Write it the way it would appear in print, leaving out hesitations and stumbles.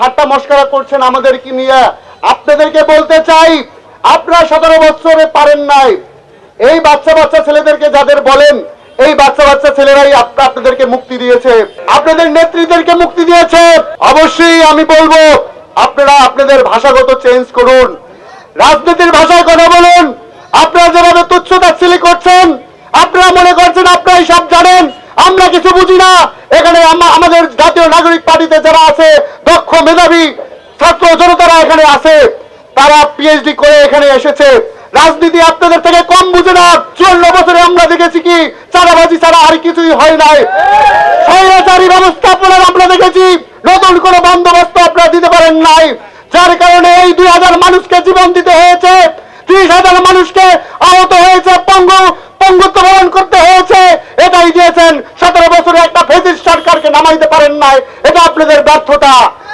ঠাট্টা মস্করা করছেন আমাদেরকে নিয়ে। আপনাদেরকে বলতে চাই, আপনারা 17 বছরে পারেন নাই। এই বাচ্চা বাচ্চা ছেলেদেরকে যাদের বলেন, এই বাচ্চা বাচ্চা ছেলেরাই আপনাদেরকে মুক্তি দিয়েছে, আপনাদের নেত্রীদেরকে মুক্তি দিয়েছে। অবশ্যই আমি বলবো, আপনারা আপনাদের ভাষাগত চেঞ্জ করুন, রাজনীতির ভাষায় কথা বলুন। আপনারা যেভাবে তুচ্ছ তাচ্ছিল্য করছেন, আপনারা মনে করছেন আপনারাই সব জানেন, আমরা কিছু বুঝি না। এখানে আমাদের জাতীয় নাগরিক পার্টিতে যারা আছে, দক্ষ মেধাবী ছাত্র জনতারা এখানে আছে, তারা পিএইচডি করে এখানে এসেছে। রাজনীতি আপনাদের থেকে কম বুঝে না। 54 বছরে আমরা দেখেছি কি চাঁদাবাজি ছাড়া আর কিছুই হয় নাই। স্বৈরাচারী ব্যবস্থাপনা আমরা দেখেছি, নতুন কোনো বন্দোবস্ত আপনারা দিতে পারেন নাই, যার কারণে এই 2000 মানুষকে জীবন দিতে হয়েছে, 30,000 মানুষকে আহত হয়েছে, পঙ্গুত্ব বরণ করতে হয়েছে। এটাই দিয়েছেন। 17 বছরে একটা ফ্যাসিস্ট সরকারকে নামাইতে পারেন নাই, এটা আপনাদের ব্যর্থতা।